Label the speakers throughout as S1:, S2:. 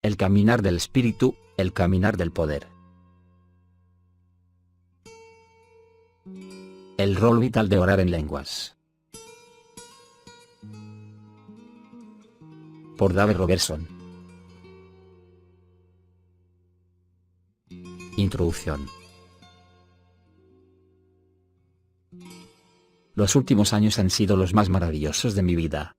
S1: El caminar del Espíritu, el caminar del poder. El rol vital de orar en lenguas. Por David Robertson. Introducción. Los últimos años han sido los más maravillosos de mi vida.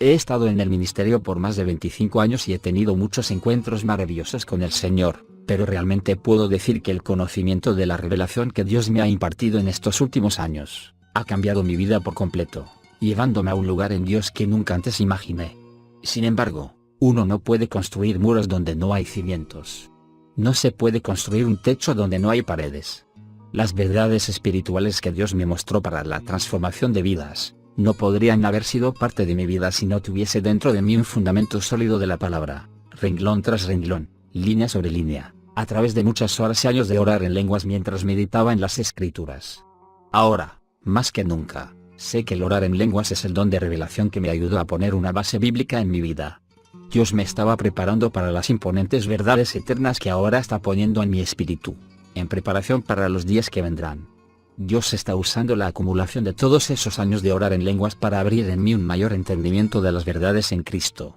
S1: He estado en el ministerio por más de 25 años y he tenido muchos encuentros maravillosos con el Señor, pero realmente puedo decir que el conocimiento de la revelación que Dios me ha impartido en estos últimos años, ha cambiado mi vida por completo, llevándome a un lugar en Dios que nunca antes imaginé. Sin embargo, uno no puede construir muros donde no hay cimientos. No se puede construir un techo donde no hay paredes. Las verdades espirituales que Dios me mostró para la transformación de vidas, no podrían haber sido parte de mi vida si no tuviese dentro de mí un fundamento sólido de la palabra, renglón tras renglón, línea sobre línea, a través de muchas horas y años de orar en lenguas mientras meditaba en las Escrituras. Ahora, más que nunca, sé que el orar en lenguas es el don de revelación que me ayudó a poner una base bíblica en mi vida. Dios me estaba preparando para las imponentes verdades eternas que ahora está poniendo en mi espíritu, en preparación para los días que vendrán. Dios está usando la acumulación de todos esos años de orar en lenguas para abrir en mí un mayor entendimiento de las verdades en Cristo.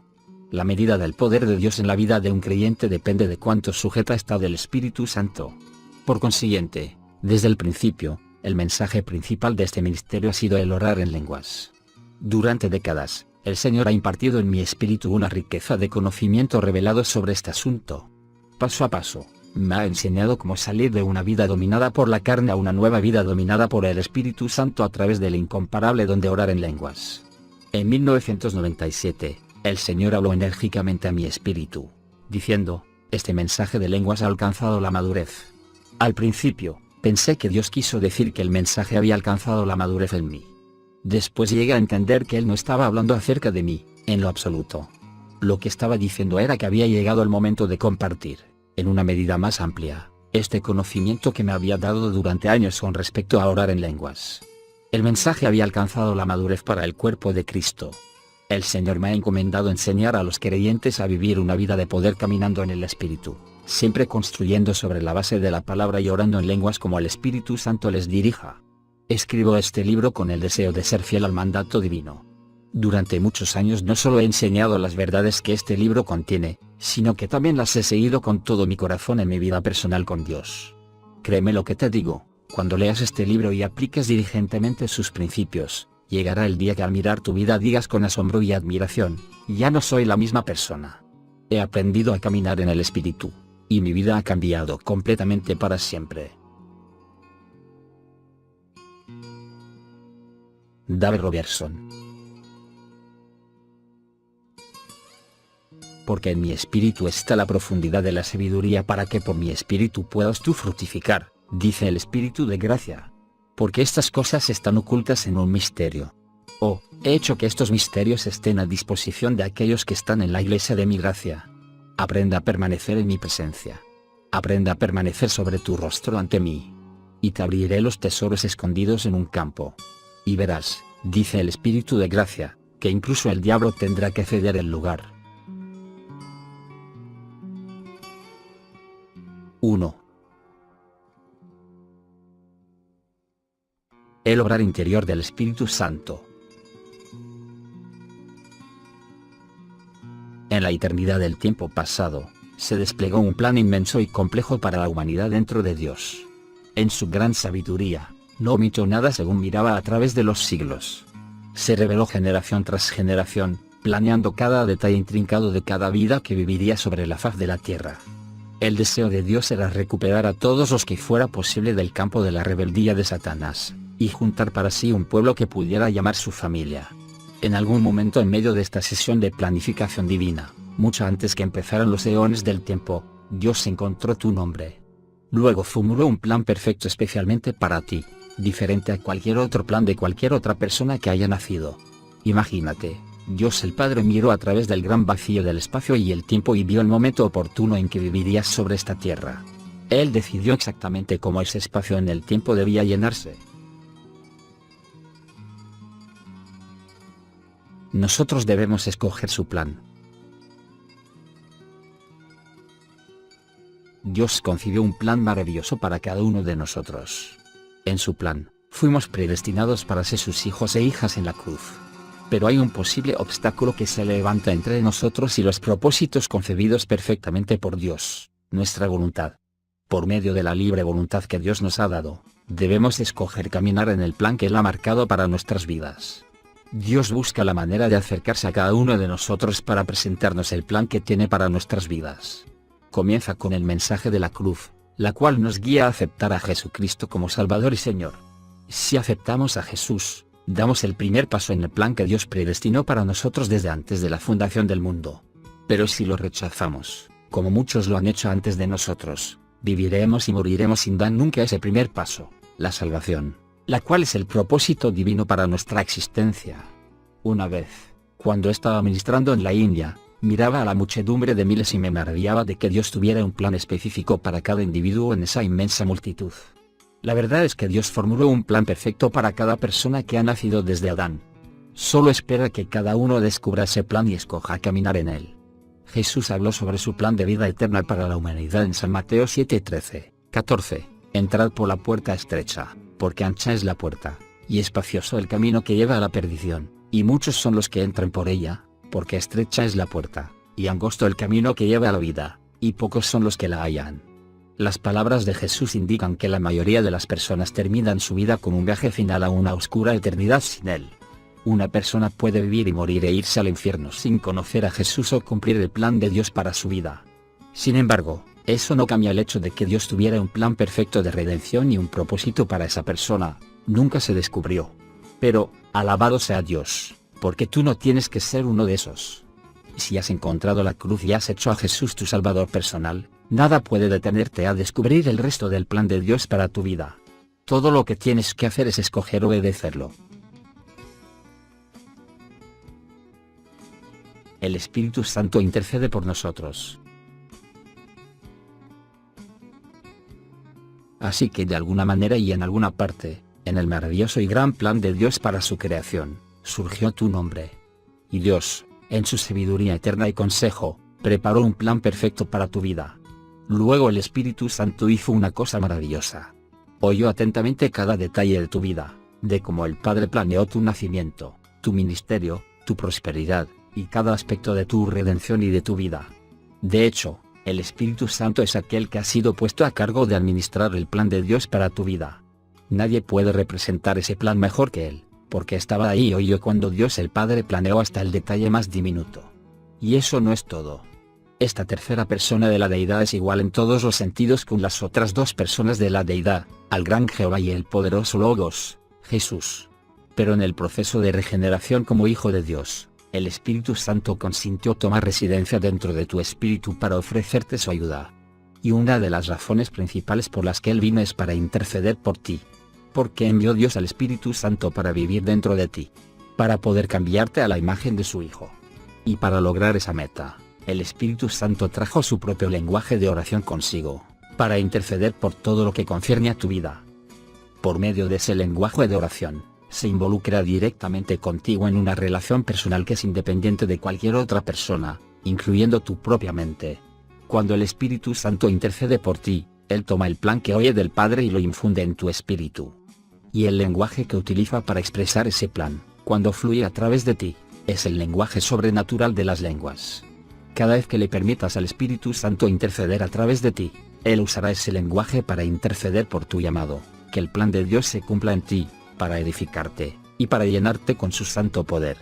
S1: La medida del poder de Dios en la vida de un creyente depende de cuánto sujeta está del Espíritu Santo. Por consiguiente, desde el principio, el mensaje principal de este ministerio ha sido el orar en lenguas. Durante décadas, el Señor ha impartido en mi espíritu una riqueza de conocimiento revelado sobre este asunto. Paso a paso, me ha enseñado cómo salir de una vida dominada por la carne a una nueva vida dominada por el Espíritu Santo a través del incomparable don de orar en lenguas. En 1997, el Señor habló enérgicamente a mi espíritu, diciendo, este mensaje de lenguas ha alcanzado la madurez. Al principio, pensé que Dios quiso decir que el mensaje había alcanzado la madurez en mí. Después llegué a entender que Él no estaba hablando acerca de mí, en lo absoluto. Lo que estaba diciendo era que había llegado el momento de compartir, en una medida más amplia, este conocimiento que me había dado durante años con respecto a orar en lenguas. El mensaje había alcanzado la madurez para el cuerpo de Cristo. El Señor me ha encomendado enseñar a los creyentes a vivir una vida de poder caminando en el Espíritu, siempre construyendo sobre la base de la palabra y orando en lenguas como el Espíritu Santo les dirija. Escribo este libro con el deseo de ser fiel al mandato divino. Durante muchos años no solo he enseñado las verdades que este libro contiene, sino que también las he seguido con todo mi corazón en mi vida personal con Dios. Créeme lo que te digo, cuando leas este libro y apliques diligentemente sus principios, llegará el día que al mirar tu vida digas con asombro y admiración, ya no soy la misma persona. He aprendido a caminar en el Espíritu, y mi vida ha cambiado completamente para siempre. David Robertson. Porque en mi espíritu está la profundidad de la sabiduría para que por mi espíritu puedas tú fructificar, dice el Espíritu de gracia. Porque estas cosas están ocultas en un misterio. Oh, he hecho que estos misterios estén a disposición de aquellos que están en la iglesia de mi gracia. Aprenda a permanecer en mi presencia. Aprenda a permanecer sobre tu rostro ante mí. Y te abriré los tesoros escondidos en un campo. Y verás, dice el Espíritu de gracia, que incluso el diablo tendrá que ceder el lugar. 1. El obrar interior del Espíritu Santo. En la eternidad del tiempo pasado, se desplegó un plan inmenso y complejo para la humanidad dentro de Dios. En su gran sabiduría, no omitió nada según miraba a través de los siglos. Se reveló generación tras generación, planeando cada detalle intrincado de cada vida que viviría sobre la faz de la tierra. El deseo de Dios era recuperar a todos los que fuera posible del campo de la rebeldía de Satanás, y juntar para sí un pueblo que pudiera llamar su familia. En algún momento en medio de esta sesión de planificación divina, mucho antes que empezaran los eones del tiempo, Dios encontró tu nombre. Luego formuló un plan perfecto especialmente para ti, diferente a cualquier otro plan de cualquier otra persona que haya nacido. Imagínate. Dios el Padre miró a través del gran vacío del espacio y el tiempo y vio el momento oportuno en que vivirías sobre esta tierra. Él decidió exactamente cómo ese espacio en el tiempo debía llenarse. Nosotros debemos escoger su plan. Dios concibió un plan maravilloso para cada uno de nosotros. En su plan, fuimos predestinados para ser sus hijos e hijas en la cruz. Pero hay un posible obstáculo que se levanta entre nosotros y los propósitos concebidos perfectamente por Dios: nuestra voluntad. Por medio de la libre voluntad que Dios nos ha dado, debemos escoger caminar en el plan que Él ha marcado para nuestras vidas. Dios busca la manera de acercarse a cada uno de nosotros para presentarnos el plan que tiene para nuestras vidas. Comienza con el mensaje de la cruz, la cual nos guía a aceptar a Jesucristo como Salvador y Señor. Si aceptamos a Jesús, damos el primer paso en el plan que Dios predestinó para nosotros desde antes de la fundación del mundo. Pero si lo rechazamos, como muchos lo han hecho antes de nosotros, viviremos y moriremos sin dar nunca ese primer paso, la salvación, la cual es el propósito divino para nuestra existencia. Una vez, cuando estaba ministrando en la India, miraba a la muchedumbre de miles y me maravillaba de que Dios tuviera un plan específico para cada individuo en esa inmensa multitud. La verdad es que Dios formuló un plan perfecto para cada persona que ha nacido desde Adán. Solo espera que cada uno descubra ese plan y escoja caminar en él. Jesús habló sobre su plan de vida eterna para la humanidad en San Mateo 7:13-14. Entrad por la puerta estrecha, porque ancha es la puerta, y espacioso el camino que lleva a la perdición, y muchos son los que entran por ella, porque estrecha es la puerta, y angosto el camino que lleva a la vida, y pocos son los que la hallan. Las palabras de Jesús indican que la mayoría de las personas terminan su vida con un viaje final a una oscura eternidad sin Él. Una persona puede vivir y morir e irse al infierno sin conocer a Jesús o cumplir el plan de Dios para su vida. Sin embargo, eso no cambia el hecho de que Dios tuviera un plan perfecto de redención y un propósito para esa persona. Nunca se descubrió. Pero, alabado sea Dios, porque tú no tienes que ser uno de esos. Si has encontrado la cruz y has hecho a Jesús tu Salvador personal, nada puede detenerte a descubrir el resto del plan de Dios para tu vida. Todo lo que tienes que hacer es escoger obedecerlo. El Espíritu Santo intercede por nosotros. Así que de alguna manera y en alguna parte, en el maravilloso y gran plan de Dios para su creación, surgió tu nombre. Y Dios, en su sabiduría eterna y consejo, preparó un plan perfecto para tu vida. Luego el Espíritu Santo hizo una cosa maravillosa. Oyó atentamente cada detalle de tu vida, de cómo el Padre planeó tu nacimiento, tu ministerio, tu prosperidad, y cada aspecto de tu redención y de tu vida. De hecho, el Espíritu Santo es aquel que ha sido puesto a cargo de administrar el plan de Dios para tu vida. Nadie puede representar ese plan mejor que Él, porque estaba ahí y oyó cuando Dios el Padre planeó hasta el detalle más diminuto. Y eso no es todo. Esta tercera persona de la deidad es igual en todos los sentidos con las otras dos personas de la deidad, al gran Jehová y el poderoso Logos, Jesús. Pero en el proceso de regeneración como Hijo de Dios, el Espíritu Santo consintió tomar residencia dentro de tu espíritu para ofrecerte su ayuda. Y una de las razones principales por las que Él vino es para interceder por ti. Porque envió Dios al Espíritu Santo para vivir dentro de ti, para poder cambiarte a la imagen de su Hijo. Y para lograr esa meta, el Espíritu Santo trajo su propio lenguaje de oración consigo, para interceder por todo lo que concierne a tu vida. Por medio de ese lenguaje de oración, se involucra directamente contigo en una relación personal que es independiente de cualquier otra persona, incluyendo tu propia mente. Cuando el Espíritu Santo intercede por ti, Él toma el plan que oye del Padre y lo infunde en tu espíritu. Y el lenguaje que utiliza para expresar ese plan, cuando fluye a través de ti, es el lenguaje sobrenatural de las lenguas. Cada vez que le permitas al Espíritu Santo interceder a través de ti, Él usará ese lenguaje para interceder por tu llamado, que el plan de Dios se cumpla en ti, para edificarte, y para llenarte con su santo poder.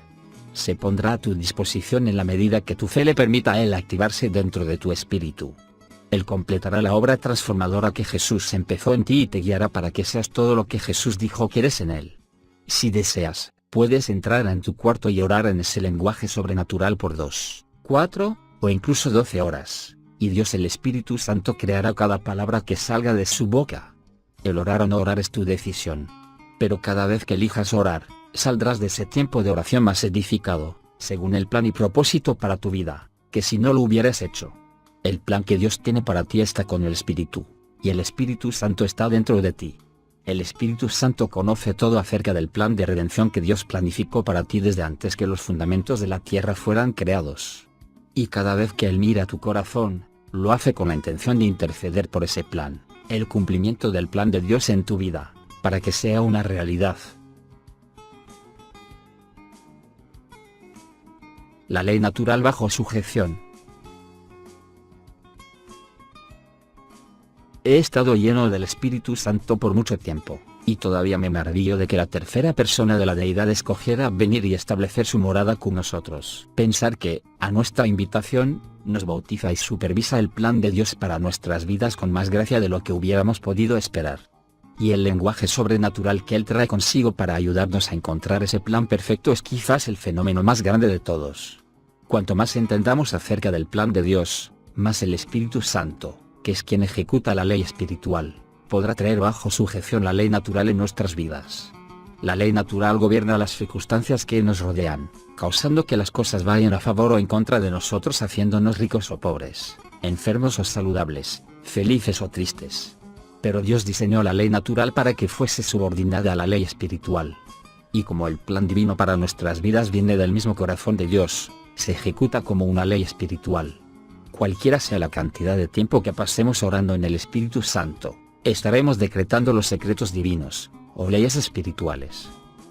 S1: Se pondrá a tu disposición en la medida que tu fe le permita a Él activarse dentro de tu espíritu. Él completará la obra transformadora que Jesús empezó en ti y te guiará para que seas todo lo que Jesús dijo que eres en Él. Si deseas, puedes entrar en tu cuarto y orar en ese lenguaje sobrenatural por 2, 4, o incluso 12 horas, y Dios el Espíritu Santo creará cada palabra que salga de su boca. El orar o no orar es tu decisión. Pero cada vez que elijas orar, saldrás de ese tiempo de oración más edificado, según el plan y propósito para tu vida, que si no lo hubieras hecho. El plan que Dios tiene para ti está con el Espíritu, y el Espíritu Santo está dentro de ti. El Espíritu Santo conoce todo acerca del plan de redención que Dios planificó para ti desde antes que los fundamentos de la tierra fueran creados. Y cada vez que Él mira tu corazón, Lo hace con la intención de interceder por ese plan, el cumplimiento del plan de Dios en tu vida, para que sea una realidad. La ley natural bajo sujeción. He estado lleno del Espíritu Santo por mucho tiempo, y todavía me maravillo de que la tercera persona de la deidad escogiera venir y establecer su morada con nosotros. Pensar que, a nuestra invitación, nos bautiza y supervisa el plan de Dios para nuestras vidas con más gracia de lo que hubiéramos podido esperar. Y el lenguaje sobrenatural que Él trae consigo para ayudarnos a encontrar ese plan perfecto es quizás el fenómeno más grande de todos. Cuanto más entendamos acerca del plan de Dios, más el Espíritu Santo, que es quien ejecuta la ley espiritual, podrá traer bajo sujeción la ley natural en nuestras vidas. La ley natural gobierna las circunstancias que nos rodean, causando que las cosas vayan a favor o en contra de nosotros, haciéndonos ricos o pobres, enfermos o saludables, felices o tristes. Pero Dios diseñó la ley natural para que fuese subordinada a la ley espiritual. Y como el plan divino para nuestras vidas viene del mismo corazón de Dios, se ejecuta como una ley espiritual. Cualquiera sea la cantidad de tiempo que pasemos orando en el Espíritu Santo, estaremos decretando los secretos divinos, o leyes espirituales.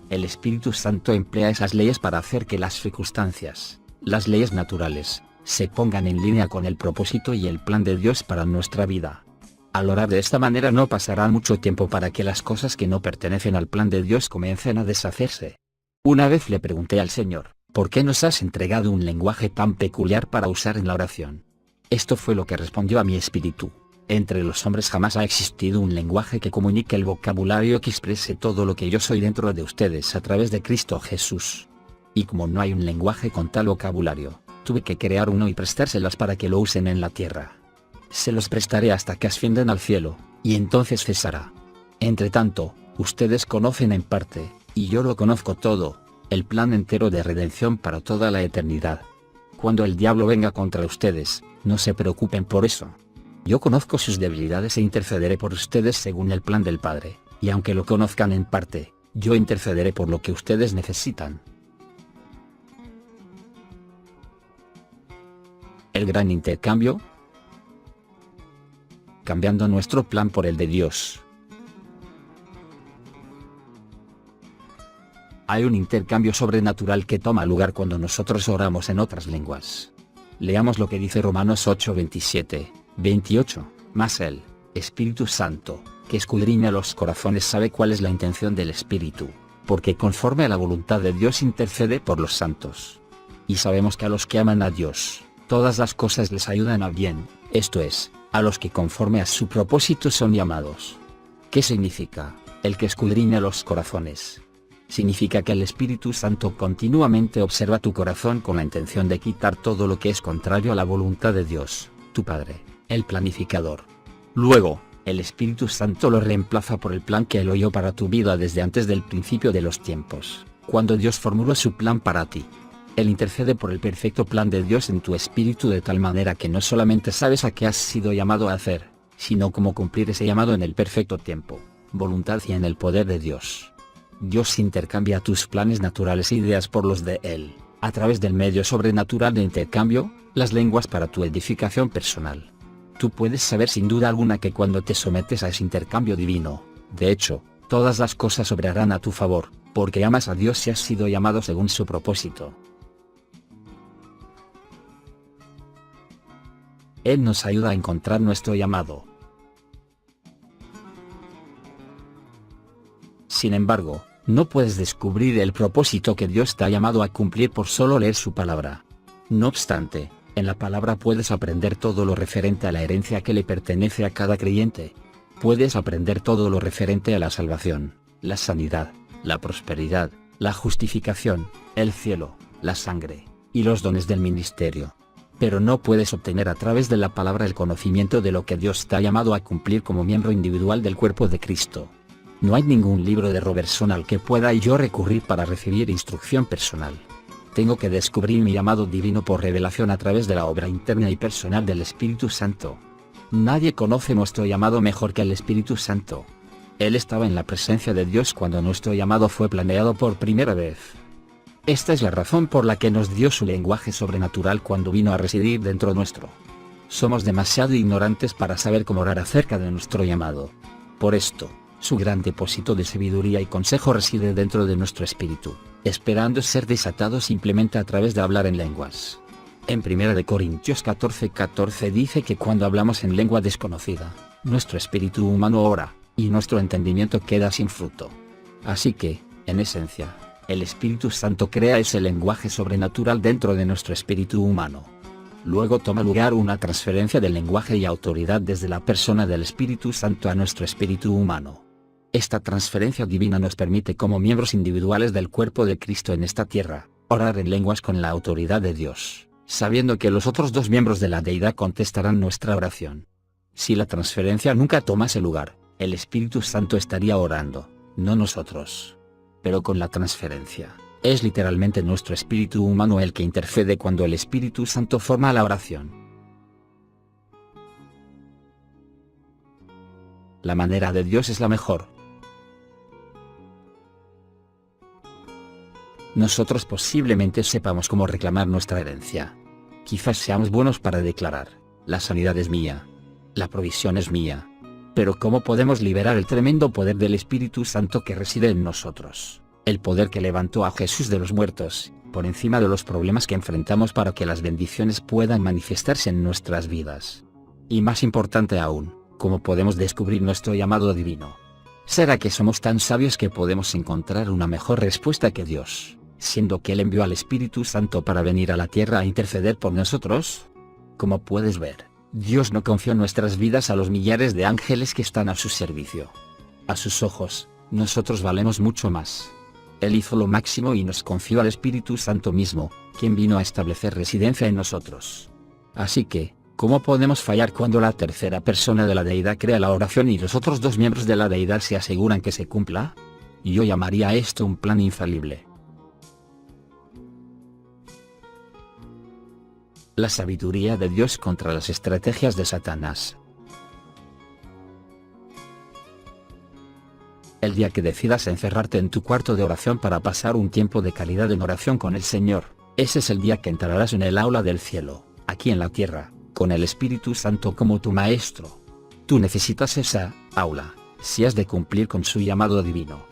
S1: El Espíritu Santo emplea esas leyes para hacer que las circunstancias, las leyes naturales, se pongan en línea con el propósito y el plan de Dios para nuestra vida. Al orar de esta manera no pasará mucho tiempo para que las cosas que no pertenecen al plan de Dios comiencen a deshacerse. Una vez le pregunté al Señor, ¿por qué nos has entregado un lenguaje tan peculiar para usar en la oración? Esto fue lo que respondió a mi espíritu. Entre los hombres jamás ha existido un lenguaje que comunique el vocabulario que exprese todo lo que yo soy dentro de ustedes a través de Cristo Jesús. Y como no hay un lenguaje con tal vocabulario, tuve que crear uno y prestárselas para que lo usen en la tierra. Se los prestaré hasta que asciendan al cielo, y entonces cesará. Entre tanto, ustedes conocen en parte, y yo lo conozco todo, el plan entero de redención para toda la eternidad. Cuando el diablo venga contra ustedes, no se preocupen por eso. Yo conozco sus debilidades e intercederé por ustedes según el plan del Padre, y aunque lo conozcan en parte, yo intercederé por lo que ustedes necesitan. El gran intercambio. Cambiando nuestro plan por el de Dios. Hay un intercambio sobrenatural que toma lugar cuando nosotros oramos en otras lenguas. Leamos lo que dice Romanos 8, 27, 28, mas el Espíritu Santo, que escudriña los corazones, sabe cuál es la intención del Espíritu, porque conforme a la voluntad de Dios intercede por los santos. Y sabemos que a los que aman a Dios, todas las cosas les ayudan a bien, esto es, a los que conforme a su propósito son llamados. ¿Qué significa el que escudriña los corazones? Significa que el Espíritu Santo continuamente observa tu corazón con la intención de quitar todo lo que es contrario a la voluntad de Dios, tu Padre, el planificador. Luego, el Espíritu Santo lo reemplaza por el plan que Él oyó para tu vida desde antes del principio de los tiempos, cuando Dios formuló su plan para ti. Él intercede por el perfecto plan de Dios en tu espíritu de tal manera que no solamente sabes a qué has sido llamado a hacer, sino cómo cumplir ese llamado en el perfecto tiempo, voluntad y en el poder de Dios. Dios intercambia tus planes naturales e ideas por los de Él, a través del medio sobrenatural de intercambio, las lenguas para tu edificación personal. Tú puedes saber sin duda alguna que cuando te sometes a ese intercambio divino, de hecho, todas las cosas obrarán a tu favor, porque amas a Dios y has sido llamado según su propósito. Él nos ayuda a encontrar nuestro llamado. Sin embargo, no puedes descubrir el propósito que Dios te ha llamado a cumplir por solo leer su palabra. No obstante, en la palabra puedes aprender todo lo referente a la herencia que le pertenece a cada creyente. Puedes aprender todo lo referente a la salvación, la sanidad, la prosperidad, la justificación, el cielo, la sangre, y los dones del ministerio. Pero no puedes obtener a través de la palabra el conocimiento de lo que Dios te ha llamado a cumplir como miembro individual del cuerpo de Cristo. No hay ningún libro de Robertson al que pueda yo recurrir para recibir instrucción personal. Tengo que descubrir mi llamado divino por revelación a través de la obra interna y personal del Espíritu Santo. Nadie conoce nuestro llamado mejor que el Espíritu Santo. Él estaba en la presencia de Dios cuando nuestro llamado fue planeado por primera vez. Esta es la razón por la que nos dio su lenguaje sobrenatural cuando vino a residir dentro nuestro. Somos demasiado ignorantes para saber cómo orar acerca de nuestro llamado. Por esto, su gran depósito de sabiduría y consejo reside dentro de nuestro espíritu, esperando ser desatado simplemente a través de hablar en lenguas. En 1 Corintios 14:14 dice que cuando hablamos en lengua desconocida, nuestro espíritu humano ora, y nuestro entendimiento queda sin fruto. Así que, en esencia, el Espíritu Santo crea ese lenguaje sobrenatural dentro de nuestro espíritu humano. Luego toma lugar una transferencia del lenguaje y autoridad desde la persona del Espíritu Santo a nuestro espíritu humano. Esta transferencia divina nos permite como miembros individuales del cuerpo de Cristo en esta tierra, orar en lenguas con la autoridad de Dios, sabiendo que los otros dos miembros de la deidad contestarán nuestra oración. Si la transferencia nunca tomase lugar, el Espíritu Santo estaría orando, no nosotros. Pero con la transferencia, es literalmente nuestro espíritu humano el que intercede cuando el Espíritu Santo forma la oración. La manera de Dios es la mejor. Nosotros posiblemente sepamos cómo reclamar nuestra herencia. Quizás seamos buenos para declarar, la sanidad es mía, la provisión es mía. Pero ¿cómo podemos liberar el tremendo poder del Espíritu Santo que reside en nosotros? El poder que levantó a Jesús de los muertos, por encima de los problemas que enfrentamos para que las bendiciones puedan manifestarse en nuestras vidas. Y más importante aún, ¿cómo podemos descubrir nuestro llamado divino? ¿Será que somos tan sabios que podemos encontrar una mejor respuesta que Dios, siendo que Él envió al Espíritu Santo para venir a la tierra a interceder por nosotros? Como puedes ver, Dios no confió nuestras vidas a los millares de ángeles que están a su servicio. A sus ojos, nosotros valemos mucho más. Él hizo lo máximo y nos confió al Espíritu Santo mismo, quien vino a establecer residencia en nosotros. Así que, ¿cómo podemos fallar cuando la tercera persona de la deidad crea la oración y los otros dos miembros de la deidad se aseguran que se cumpla? Yo llamaría a esto un plan infalible. La sabiduría de Dios contra las estrategias de Satanás. El día que decidas encerrarte en tu cuarto de oración para pasar un tiempo de calidad en oración con el Señor, ese es el día que entrarás en el aula del cielo, aquí en la tierra, con el Espíritu Santo como tu maestro. Tú necesitas esa aula, si has de cumplir con su llamado divino.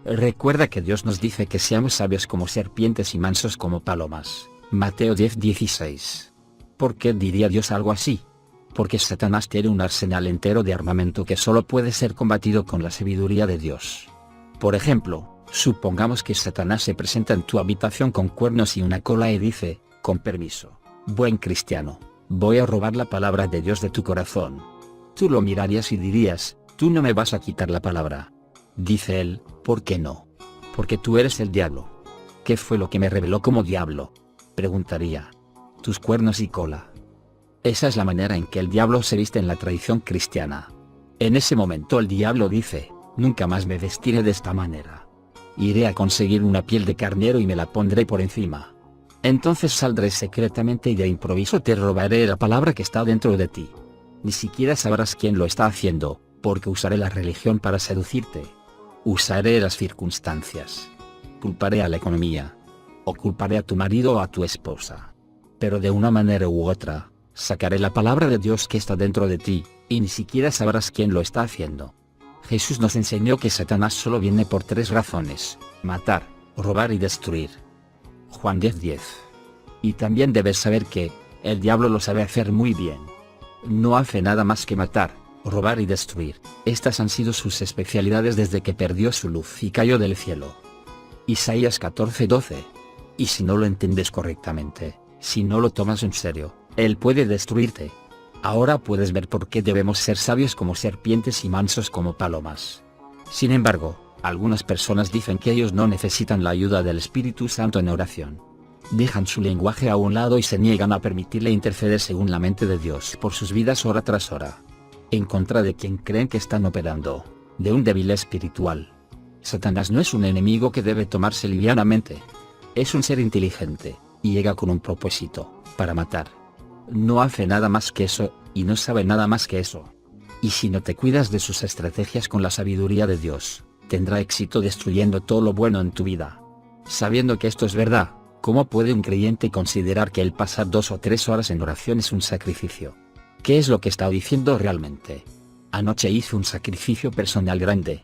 S1: Recuerda que Dios nos dice que seamos sabios como serpientes y mansos como palomas. Mateo 10:16. ¿Por qué diría Dios algo así? Porque Satanás tiene un arsenal entero de armamento que solo puede ser combatido con la sabiduría de Dios. Por ejemplo, supongamos que Satanás se presenta en tu habitación con cuernos y una cola y dice, con permiso, buen cristiano, voy a robar la palabra de Dios de tu corazón. Tú lo mirarías y dirías, tú no me vas a quitar la palabra. Dice él, ¿por qué no? Porque tú eres el diablo. ¿Qué fue lo que me reveló como diablo? Preguntaría. Tus cuernos y cola. Esa es la manera en que el diablo se viste en la tradición cristiana. En ese momento el diablo dice, nunca más me vestiré de esta manera. Iré a conseguir una piel de carnero y me la pondré por encima. Entonces saldré secretamente y de improviso te robaré la palabra que está dentro de ti. Ni siquiera sabrás quién lo está haciendo, porque usaré la religión para seducirte. Usaré las circunstancias. Culparé a la economía. O culparé a tu marido o a tu esposa. Pero de una manera u otra, sacaré la palabra de Dios que está dentro de ti, y ni siquiera sabrás quién lo está haciendo. Jesús nos enseñó que Satanás solo viene por 3 razones: matar, robar y destruir. Juan 10:10. Y también debes saber que, el diablo lo sabe hacer muy bien. No hace nada más que matar, robar y destruir. Estas han sido sus especialidades desde que perdió su luz y cayó del cielo. Isaías 14:12. Y si no lo entiendes correctamente, si no lo tomas en serio, él puede destruirte. Ahora puedes ver por qué debemos ser sabios como serpientes y mansos como palomas. Sin embargo, algunas personas dicen que ellos no necesitan la ayuda del Espíritu Santo en oración. Dejan su lenguaje a un lado y se niegan a permitirle interceder según la mente de Dios por sus vidas hora tras hora. En contra de quien creen que están operando, de un débil espiritual. Satanás no es un enemigo que debe tomarse livianamente. Es un ser inteligente, y llega con un propósito, para matar. No hace nada más que eso, y no sabe nada más que eso. Y si no te cuidas de sus estrategias con la sabiduría de Dios, tendrá éxito destruyendo todo lo bueno en tu vida. Sabiendo que esto es verdad, ¿cómo puede un creyente considerar que el pasar 2 o 3 horas en oración es un sacrificio? ¿Qué es lo que está diciendo realmente? Anoche hice un sacrificio personal grande.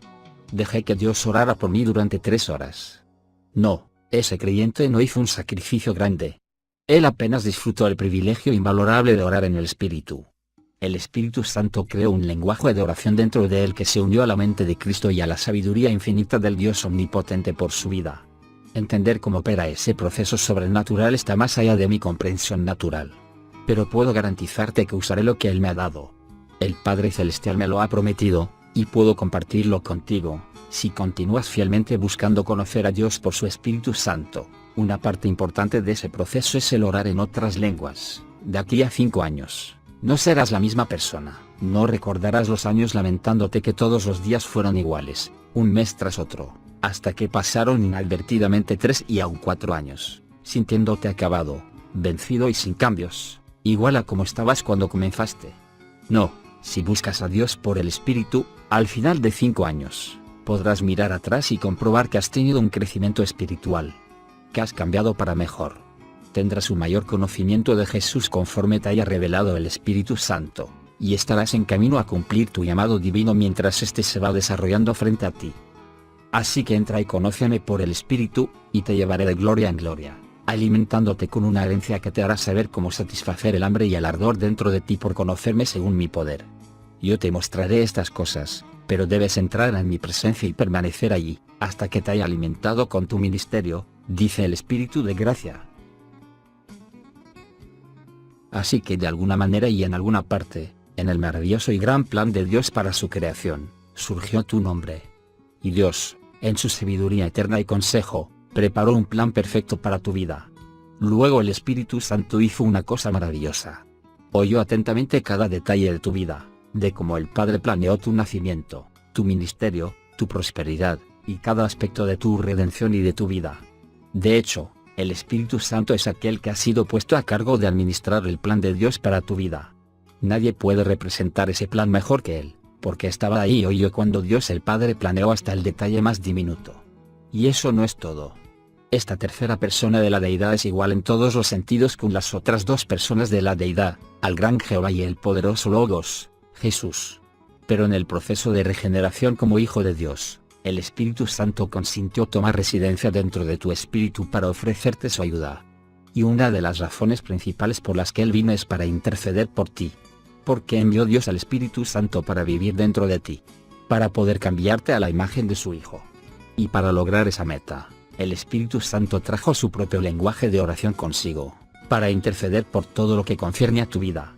S1: Dejé que Dios orara por mí durante 3 horas. No, ese creyente no hizo un sacrificio grande. Él apenas disfrutó el privilegio invalorable de orar en el Espíritu. El Espíritu Santo creó un lenguaje de oración dentro de él que se unió a la mente de Cristo y a la sabiduría infinita del Dios omnipotente por su vida. Entender cómo opera ese proceso sobrenatural está más allá de mi comprensión natural. Pero puedo garantizarte que usaré lo que Él me ha dado. El Padre Celestial me lo ha prometido, y puedo compartirlo contigo, si continúas fielmente buscando conocer a Dios por su Espíritu Santo. Una parte importante de ese proceso es el orar en otras lenguas. De aquí a 5 años, no serás la misma persona, no recordarás los años lamentándote que todos los días fueron iguales, un mes tras otro, hasta que pasaron inadvertidamente 3 y aún 4 años, sintiéndote acabado, vencido y sin cambios, igual a como estabas cuando comenzaste. No, si buscas a Dios por el Espíritu, al final de 5 años, podrás mirar atrás y comprobar que has tenido un crecimiento espiritual, que has cambiado para mejor. Tendrás un mayor conocimiento de Jesús conforme te haya revelado el Espíritu Santo, y estarás en camino a cumplir tu llamado divino mientras éste se va desarrollando frente a ti. Así que entra y conóceme por el Espíritu, y te llevaré de gloria en gloria, alimentándote con una herencia que te hará saber cómo satisfacer el hambre y el ardor dentro de ti por conocerme según mi poder. Yo te mostraré estas cosas, pero debes entrar en mi presencia y permanecer allí, hasta que te haya alimentado con tu ministerio, dice el Espíritu de gracia. Así que de alguna manera y en alguna parte, en el maravilloso y gran plan de Dios para su creación, surgió tu nombre. Y Dios, en su sabiduría eterna y consejo, preparó un plan perfecto para tu vida. Luego el Espíritu Santo hizo una cosa maravillosa. Oyó atentamente cada detalle de tu vida, de cómo el Padre planeó tu nacimiento, tu ministerio, tu prosperidad, y cada aspecto de tu redención y de tu vida. De hecho, el Espíritu Santo es aquel que ha sido puesto a cargo de administrar el plan de Dios para tu vida. Nadie puede representar ese plan mejor que Él, porque estaba ahí y oyó cuando Dios el Padre planeó hasta el detalle más diminuto. Y eso no es todo. Esta tercera persona de la deidad es igual en todos los sentidos con las otras 2 personas de la deidad, al gran Jehová y el poderoso Logos, Jesús. Pero en el proceso de regeneración como Hijo de Dios, el Espíritu Santo consintió tomar residencia dentro de tu espíritu para ofrecerte su ayuda. Y una de las razones principales por las que Él vino es para interceder por ti. Porque envió Dios al Espíritu Santo para vivir dentro de ti, para poder cambiarte a la imagen de su Hijo. Y para lograr esa meta, el Espíritu Santo trajo su propio lenguaje de oración consigo, para interceder por todo lo que concierne a tu vida.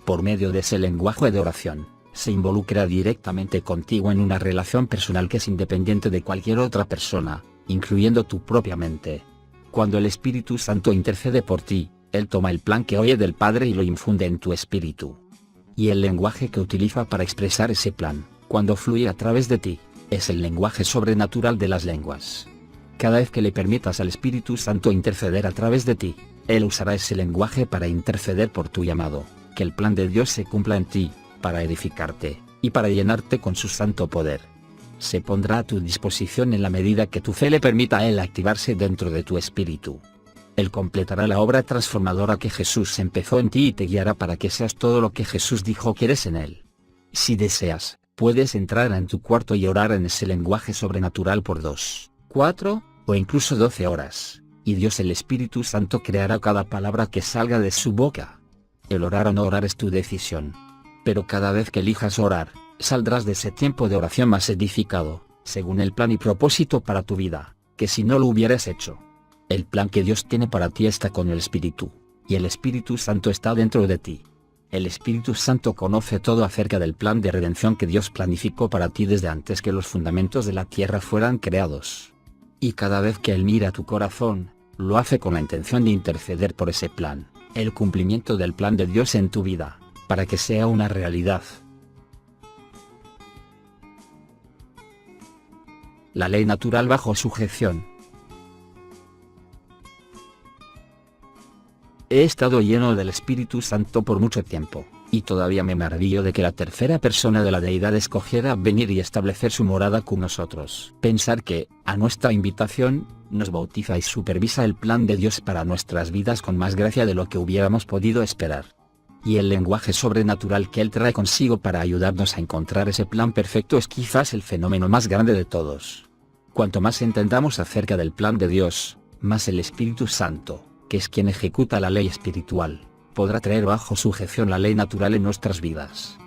S1: Por medio de ese lenguaje de oración, se involucra directamente contigo en una relación personal que es independiente de cualquier otra persona, incluyendo tu propia mente. Cuando el Espíritu Santo intercede por ti, Él toma el plan que oye del Padre y lo infunde en tu espíritu. Y el lenguaje que utiliza para expresar ese plan, cuando fluye a través de ti, es el lenguaje sobrenatural de las lenguas. Cada vez que le permitas al Espíritu Santo interceder a través de ti, Él usará ese lenguaje para interceder por tu llamado, que el plan de Dios se cumpla en ti, para edificarte, y para llenarte con su santo poder. Se pondrá a tu disposición en la medida que tu fe le permita a Él activarse dentro de tu espíritu. Él completará la obra transformadora que Jesús empezó en ti y te guiará para que seas todo lo que Jesús dijo que eres en Él. Si deseas, puedes entrar en tu cuarto y orar en ese lenguaje sobrenatural por 2, 4, o incluso 12 horas, y Dios el Espíritu Santo creará cada palabra que salga de su boca. El orar o no orar es tu decisión. Pero cada vez que elijas orar, saldrás de ese tiempo de oración más edificado, según el plan y propósito para tu vida, que si no lo hubieras hecho. El plan que Dios tiene para ti está con el Espíritu, y el Espíritu Santo está dentro de ti. El Espíritu Santo conoce todo acerca del plan de redención que Dios planificó para ti desde antes que los fundamentos de la tierra fueran creados. Y cada vez que Él mira tu corazón, lo hace con la intención de interceder por ese plan, el cumplimiento del plan de Dios en tu vida, para que sea una realidad. La ley natural bajo sujeción. He estado lleno del Espíritu Santo por mucho tiempo, y todavía me maravillo de que la tercera persona de la deidad escogiera venir y establecer su morada con nosotros. Pensar que, a nuestra invitación, nos bautiza y supervisa el plan de Dios para nuestras vidas con más gracia de lo que hubiéramos podido esperar. y el lenguaje sobrenatural que Él trae consigo para ayudarnos a encontrar ese plan perfecto es quizás el fenómeno más grande de todos. Cuanto más entendamos acerca del plan de Dios, más el Espíritu Santo, que es quien ejecuta la ley espiritual, podrá traer bajo sujeción la ley natural en nuestras vidas.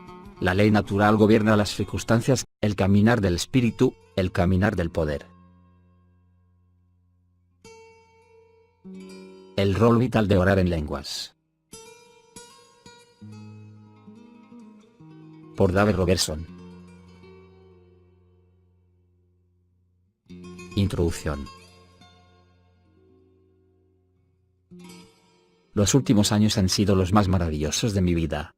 S1: La ley natural gobierna las circunstancias, el caminar del Espíritu, el caminar del poder. El rol vital de orar en lenguas. Por David Robertson. Introducción. Los últimos años han sido los más maravillosos de mi vida.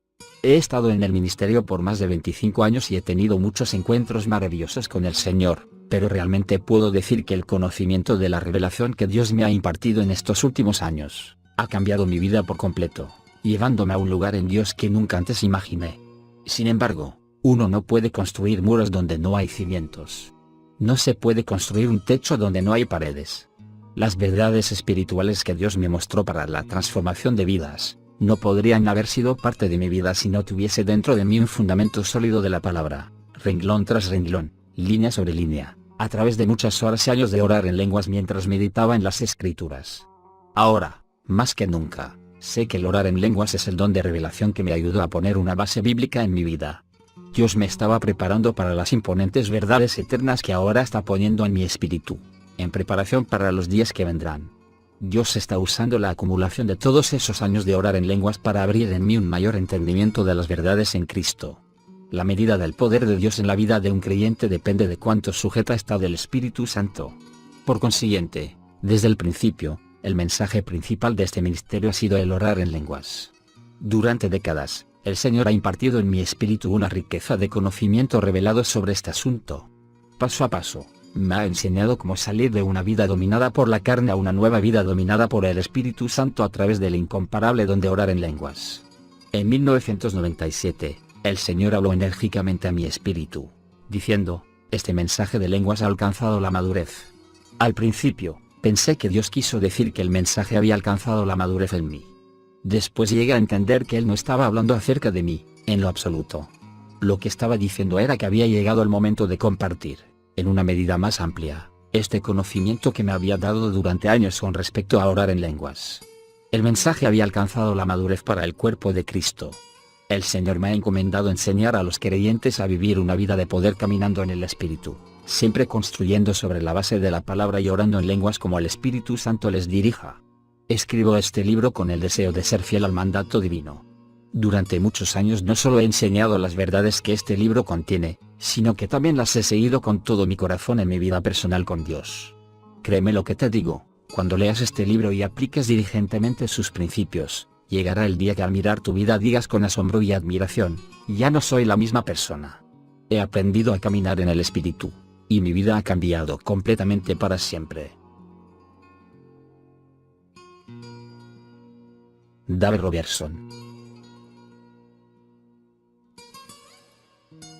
S1: He estado en el ministerio por más de 25 años y he tenido muchos encuentros maravillosos con el Señor, pero realmente puedo decir que el conocimiento de la revelación que Dios me ha impartido en estos últimos años, ha cambiado mi vida por completo, llevándome a un lugar en Dios que nunca antes imaginé. Sin embargo, uno no puede construir muros donde no hay cimientos. No se puede construir un techo donde no hay paredes. Las verdades espirituales que Dios me mostró para la transformación de vidas, no podrían haber sido parte de mi vida si no tuviese dentro de mí un fundamento sólido de la palabra, renglón tras renglón, línea sobre línea, a través de muchas horas y años de orar en lenguas mientras meditaba en las Escrituras. Ahora, más que nunca, sé que el orar en lenguas es el don de revelación que me ayudó a poner una base bíblica en mi vida. Dios me estaba preparando para las imponentes verdades eternas que ahora está poniendo en mi espíritu, en preparación para los días que vendrán. Dios está usando la acumulación de todos esos años de orar en lenguas para abrir en mí un mayor entendimiento de las verdades en Cristo. La medida del poder de Dios en la vida de un creyente depende de cuánto sujeta está del Espíritu Santo. Por consiguiente, desde el principio, el mensaje principal de este ministerio ha sido el orar en lenguas. Durante décadas, el Señor ha impartido en mi espíritu una riqueza de conocimiento revelado sobre este asunto. Paso a paso, me ha enseñado cómo salir de una vida dominada por la carne a una nueva vida dominada por el Espíritu Santo a través del incomparable don de orar en lenguas. En 1997, el Señor habló enérgicamente a mi espíritu, diciendo, este mensaje de lenguas ha alcanzado la madurez. Al principio, pensé que Dios quiso decir que el mensaje había alcanzado la madurez en mí. Después llegué a entender que Él no estaba hablando acerca de mí, en lo absoluto. Lo que estaba diciendo era que había llegado el momento de compartir, en una medida más amplia, este conocimiento que me había dado durante años con respecto a orar en lenguas. El mensaje había alcanzado la madurez para el cuerpo de Cristo. El Señor me ha encomendado enseñar a los creyentes a vivir una vida de poder caminando en el Espíritu, siempre construyendo sobre la base de la palabra y orando en lenguas como el Espíritu Santo les dirija. Escribo este libro con el deseo de ser fiel al mandato divino. Durante muchos años no solo he enseñado las verdades que este libro contiene, sino que también las he seguido con todo mi corazón en mi vida personal con Dios. Créeme lo que te digo, cuando leas este libro y apliques diligentemente sus principios, llegará el día que al mirar tu vida digas con asombro y admiración, ya no soy la misma persona. He aprendido a caminar en el Espíritu, y mi vida ha cambiado completamente para siempre. David Robertson.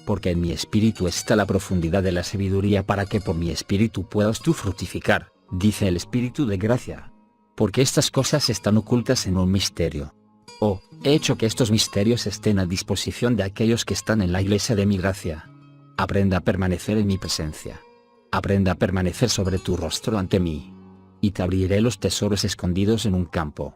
S1: Porque en mi espíritu está la profundidad de la sabiduría para que por mi espíritu puedas tú fructificar, dice el Espíritu de gracia. Porque estas cosas están ocultas en un misterio. Oh, he hecho que estos misterios estén a disposición de aquellos que están en la iglesia de mi gracia. Aprenda a permanecer en mi presencia. Aprenda a permanecer sobre tu rostro ante mí. Y te abriré los tesoros escondidos en un campo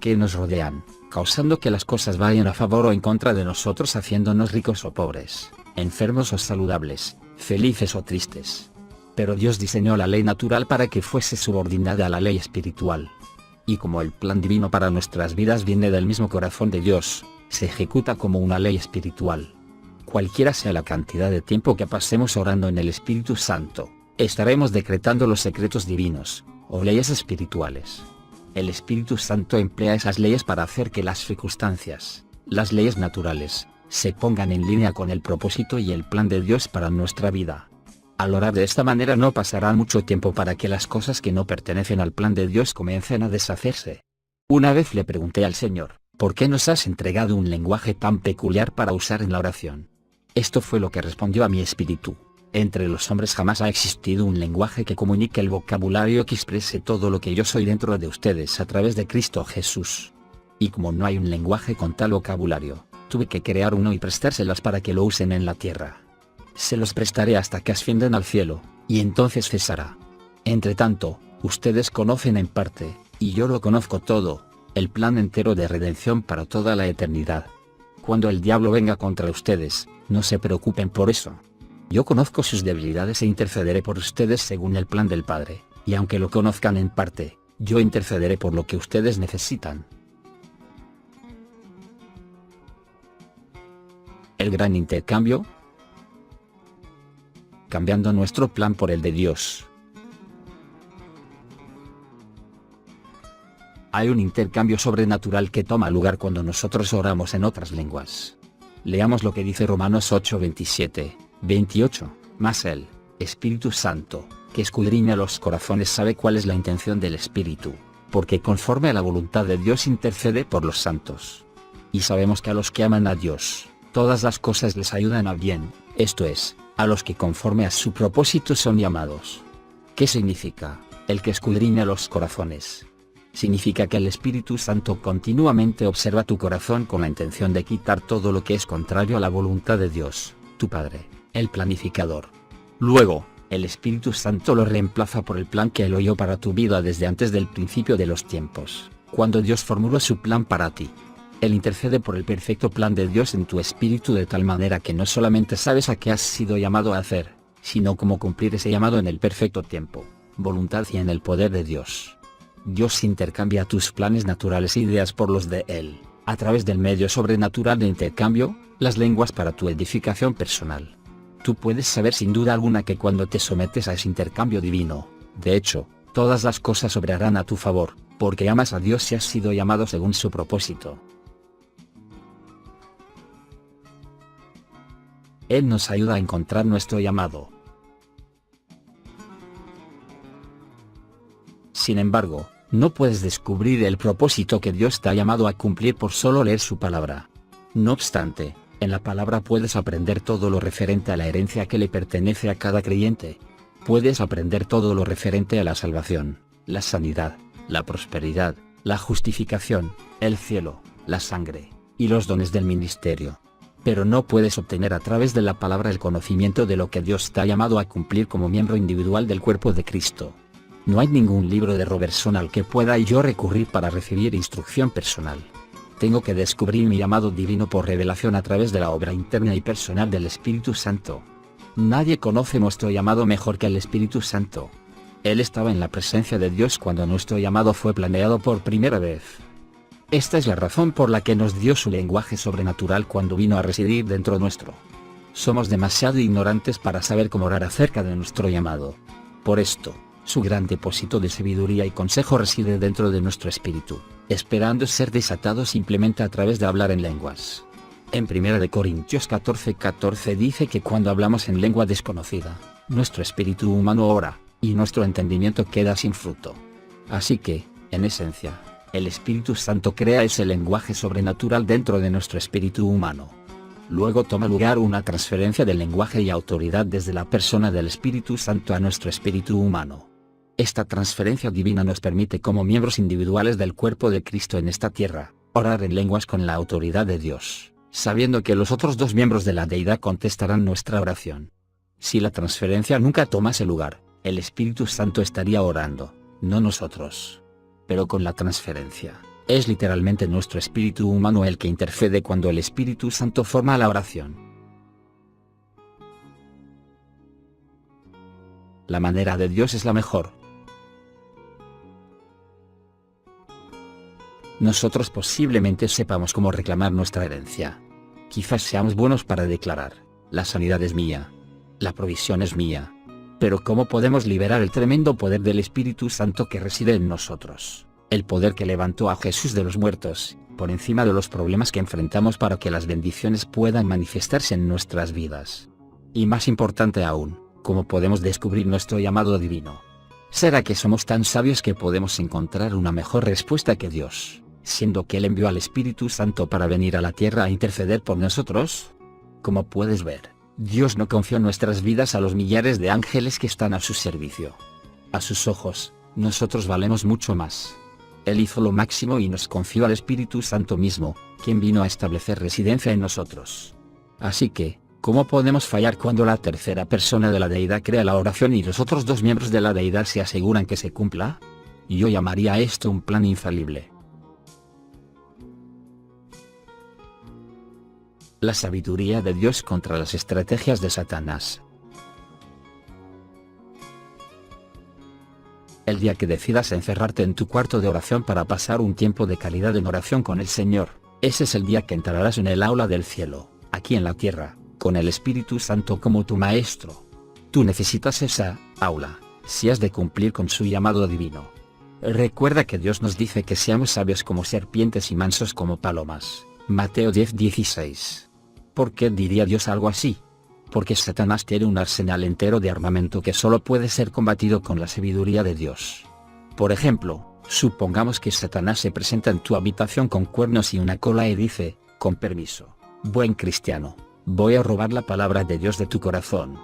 S1: que nos rodean, causando que las cosas vayan a favor o en contra de nosotros, haciéndonos ricos o pobres, enfermos o saludables, felices o tristes. Pero Dios diseñó la ley natural para que fuese subordinada a la ley espiritual. Y como el plan divino para nuestras vidas viene del mismo corazón de Dios, se ejecuta como una ley espiritual. Cualquiera sea la cantidad de tiempo que pasemos orando en el Espíritu Santo, estaremos decretando los secretos divinos, o leyes espirituales. El Espíritu Santo emplea esas leyes para hacer que las circunstancias, las leyes naturales, se pongan en línea con el propósito y el plan de Dios para nuestra vida. Al orar de esta manera no pasará mucho tiempo para que las cosas que no pertenecen al plan de Dios comiencen a deshacerse. Una vez le pregunté al Señor, ¿por qué nos has entregado un lenguaje tan peculiar para usar en la oración? Esto fue lo que respondió a mi espíritu. Entre los hombres jamás ha existido un lenguaje que comunique el vocabulario que exprese todo lo que yo soy dentro de ustedes a través de Cristo Jesús. y como no hay un lenguaje con tal vocabulario, tuve que crear uno y prestárselas para que lo usen en la tierra. Se los prestaré hasta que asciendan al cielo, y entonces cesará. Entre tanto, ustedes conocen en parte, y yo lo conozco todo, el plan entero de redención para toda la eternidad. Cuando el diablo venga contra ustedes, no se preocupen por eso. Yo conozco sus debilidades e intercederé por ustedes según el plan del Padre, y aunque lo conozcan en parte, yo intercederé por lo que ustedes necesitan. El gran intercambio. Cambiando nuestro plan por el de Dios. Hay un intercambio sobrenatural que toma lugar cuando nosotros oramos en otras lenguas. Leamos lo que dice Romanos 8, 27, 28, mas el Espíritu Santo, que escudriña los corazones, sabe cuál es la intención del Espíritu, porque conforme a la voluntad de Dios intercede por los santos. Y sabemos que a los que aman a Dios, todas las cosas les ayudan a bien, esto es, a los que conforme a su propósito son llamados. ¿Qué significa el que escudriña los corazones? Significa que el Espíritu Santo continuamente observa tu corazón con la intención de quitar todo lo que es contrario a la voluntad de Dios, tu Padre, el planificador. Luego, el Espíritu Santo lo reemplaza por el plan que Él oyó para tu vida desde antes del principio de los tiempos, cuando Dios formuló su plan para ti. Él intercede por el perfecto plan de Dios en tu espíritu de tal manera que no solamente sabes a qué has sido llamado a hacer, sino cómo cumplir ese llamado en el perfecto tiempo, voluntad y en el poder de Dios. Dios intercambia tus planes naturales e ideas por los de Él, a través del medio sobrenatural de intercambio, las lenguas para tu edificación personal. Tú puedes saber sin duda alguna que cuando te sometes a ese intercambio divino, de hecho, todas las cosas obrarán a tu favor, porque amas a Dios y has sido llamado según su propósito. Él nos ayuda a encontrar nuestro llamado. Sin embargo, no puedes descubrir el propósito que Dios te ha llamado a cumplir por solo leer su palabra. No obstante, en la palabra puedes aprender todo lo referente a la herencia que le pertenece a cada creyente. Puedes aprender todo lo referente a la salvación, la sanidad, la prosperidad, la justificación, el cielo, la sangre, y los dones del ministerio. Pero no puedes obtener a través de la palabra el conocimiento de lo que Dios te ha llamado a cumplir como miembro individual del cuerpo de Cristo. No hay ningún libro de Robertson al que pueda yo recurrir para recibir instrucción personal. Tengo que descubrir mi llamado divino por revelación a través de la obra interna y personal del Espíritu Santo. Nadie conoce nuestro llamado mejor que el Espíritu Santo. Él estaba en la presencia de Dios cuando nuestro llamado fue planeado por primera vez. Esta es la razón por la que nos dio su lenguaje sobrenatural cuando vino a residir dentro nuestro. Somos demasiado ignorantes para saber cómo orar acerca de nuestro llamado. Por esto, su gran depósito de sabiduría y consejo reside dentro de nuestro espíritu, esperando ser desatado simplemente a través de hablar en lenguas. En 1 Corintios 14:14 dice que cuando hablamos en lengua desconocida, nuestro espíritu humano ora, y nuestro entendimiento queda sin fruto. Así que, en esencia, el Espíritu Santo crea ese lenguaje sobrenatural dentro de nuestro espíritu humano. Luego toma lugar una transferencia de lenguaje y autoridad desde la persona del Espíritu Santo a nuestro espíritu humano. Esta transferencia divina nos permite como miembros individuales del cuerpo de Cristo en esta tierra, orar en lenguas con la autoridad de Dios, sabiendo que los otros dos miembros de la deidad contestarán nuestra oración. Si la transferencia nunca tomase lugar, el Espíritu Santo estaría orando, no nosotros. Pero con la transferencia, es literalmente nuestro espíritu humano el que intercede cuando el Espíritu Santo forma la oración. La manera de Dios es la mejor. Nosotros posiblemente sepamos cómo reclamar nuestra herencia. Quizás seamos buenos para declarar, la sanidad es mía, la provisión es mía. Pero ¿cómo podemos liberar el tremendo poder del Espíritu Santo que reside en nosotros? El poder que levantó a Jesús de los muertos, por encima de los problemas que enfrentamos para que las bendiciones puedan manifestarse en nuestras vidas. Y más importante aún, ¿cómo podemos descubrir nuestro llamado divino? ¿Será que somos tan sabios que podemos encontrar una mejor respuesta que Dios, siendo que Él envió al Espíritu Santo para venir a la tierra a interceder por nosotros? Como puedes ver, Dios no confió nuestras vidas a los millares de ángeles que están a su servicio. A sus ojos, nosotros valemos mucho más. Él hizo lo máximo y nos confió al Espíritu Santo mismo, quien vino a establecer residencia en nosotros. Así que, ¿cómo podemos fallar cuando la tercera persona de la deidad crea la oración y los otros dos miembros de la deidad se aseguran que se cumpla? Yo llamaría a esto un plan infalible. La sabiduría de Dios contra las estrategias de Satanás. El día que decidas encerrarte en tu cuarto de oración para pasar un tiempo de calidad en oración con el Señor, ese es el día que entrarás en el aula del cielo, aquí en la tierra, con el Espíritu Santo como tu maestro. Tú necesitas esa aula, si has de cumplir con su llamado divino. Recuerda que Dios nos dice que seamos sabios como serpientes y mansos como palomas. Mateo 10:16. ¿Por qué diría Dios algo así? Porque Satanás tiene un arsenal entero de armamento que solo puede ser combatido con la sabiduría de Dios. Por ejemplo, supongamos que Satanás se presenta en tu habitación con cuernos y una cola y dice, con permiso, buen cristiano, voy a robar la palabra de Dios de tu corazón.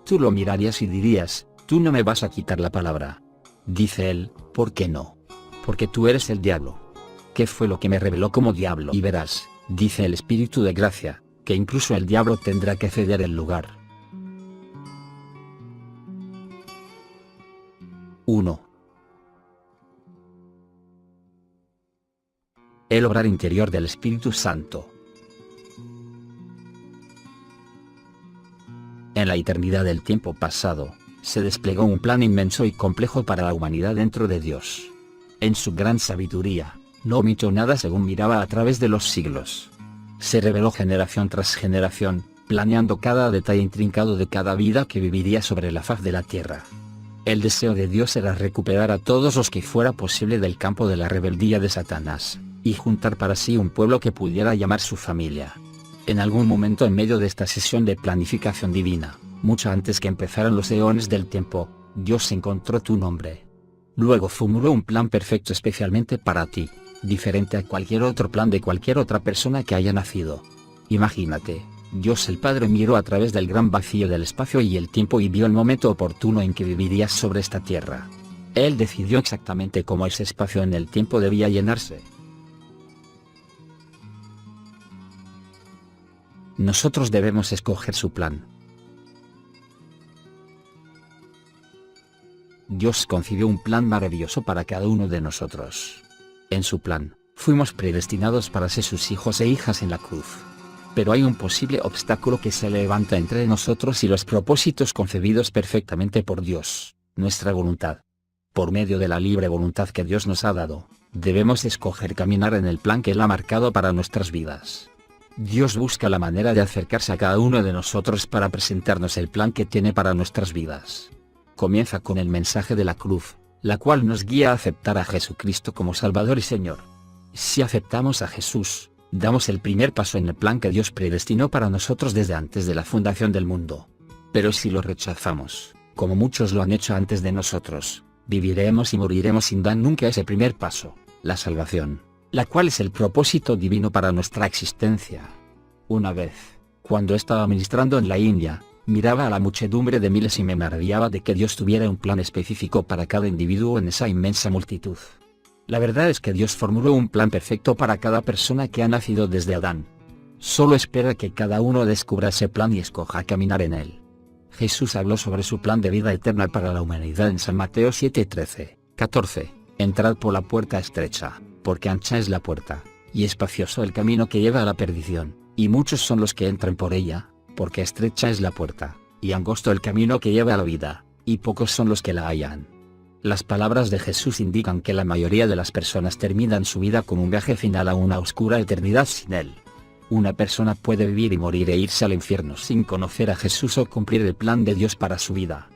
S1: Tú lo mirarías y dirías, tú no me vas a quitar la palabra. Dice él, ¿por qué no? Porque tú eres el diablo. ¿Qué fue lo que me reveló como diablo? Y verás, dice el Espíritu de gracia, que incluso el diablo tendrá que ceder el lugar. 1. El obrar interior del Espíritu Santo. En la eternidad del tiempo pasado, se desplegó un plan inmenso y complejo para la humanidad dentro de Dios. En su gran sabiduría, no omitió nada según miraba a través de los siglos. Se reveló generación tras generación, planeando cada detalle intrincado de cada vida que viviría sobre la faz de la tierra. El deseo de Dios era recuperar a todos los que fuera posible del campo de la rebeldía de Satanás, y juntar para sí un pueblo que pudiera llamar su familia. En algún momento en medio de esta sesión de planificación divina, mucho antes que empezaran los eones del tiempo, Dios encontró tu nombre. Luego formuló un plan perfecto especialmente para ti, diferente a cualquier otro plan de cualquier otra persona que haya nacido. Imagínate, Dios el Padre miró a través del gran vacío del espacio y el tiempo y vio el momento oportuno en que vivirías sobre esta tierra. Él decidió exactamente cómo ese espacio en el tiempo debía llenarse. Nosotros debemos escoger su plan. Dios concibió un plan maravilloso para cada uno de nosotros. En su plan, fuimos predestinados para ser sus hijos e hijas en la cruz. Pero hay un posible obstáculo que se levanta entre nosotros y los propósitos concebidos perfectamente por Dios, nuestra voluntad. Por medio de la libre voluntad que Dios nos ha dado, debemos escoger caminar en el plan que Él ha marcado para nuestras vidas. Dios busca la manera de acercarse a cada uno de nosotros para presentarnos el plan que tiene para nuestras vidas. Comienza con el mensaje de la cruz, la cual nos guía a aceptar a Jesucristo como Salvador y Señor. Si aceptamos a Jesús, damos el primer paso en el plan que Dios predestinó para nosotros desde antes de la fundación del mundo. Pero si lo rechazamos, como muchos lo han hecho antes de nosotros, viviremos y moriremos sin dar nunca ese primer paso, la salvación, la cual es el propósito divino para nuestra existencia. Una vez, cuando estaba ministrando en la India, miraba a la muchedumbre de miles y me maravillaba de que Dios tuviera un plan específico para cada individuo en esa inmensa multitud. La verdad es que Dios formuló un plan perfecto para cada persona que ha nacido desde Adán. Solo espera que cada uno descubra ese plan y escoja caminar en él. Jesús habló sobre su plan de vida eterna para la humanidad en San Mateo 7:13, 14. Entrad por la puerta estrecha, porque ancha es la puerta, y espacioso el camino que lleva a la perdición, y muchos son los que entran por ella, porque estrecha es la puerta, y angosto el camino que lleva a la vida, y pocos son los que la hallan. Las palabras de Jesús indican que la mayoría de las personas terminan su vida con un viaje final a una oscura eternidad sin Él. Una persona puede vivir y morir e irse al infierno sin conocer a Jesús o cumplir el plan de Dios para su vida.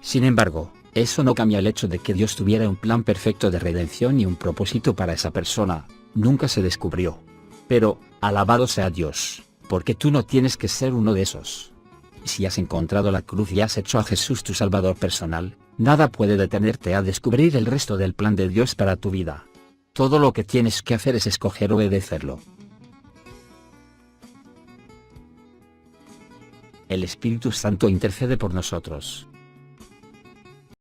S1: Sin embargo, eso no cambia el hecho de que Dios tuviera un plan perfecto de redención y un propósito para esa persona, nunca se descubrió. Pero, alabado sea Dios, porque tú no tienes que ser uno de esos. Si has encontrado la cruz y has hecho a Jesús tu Salvador personal, nada puede detenerte a descubrir el resto del plan de Dios para tu vida. Todo lo que tienes que hacer es escoger obedecerlo. El Espíritu Santo intercede por nosotros.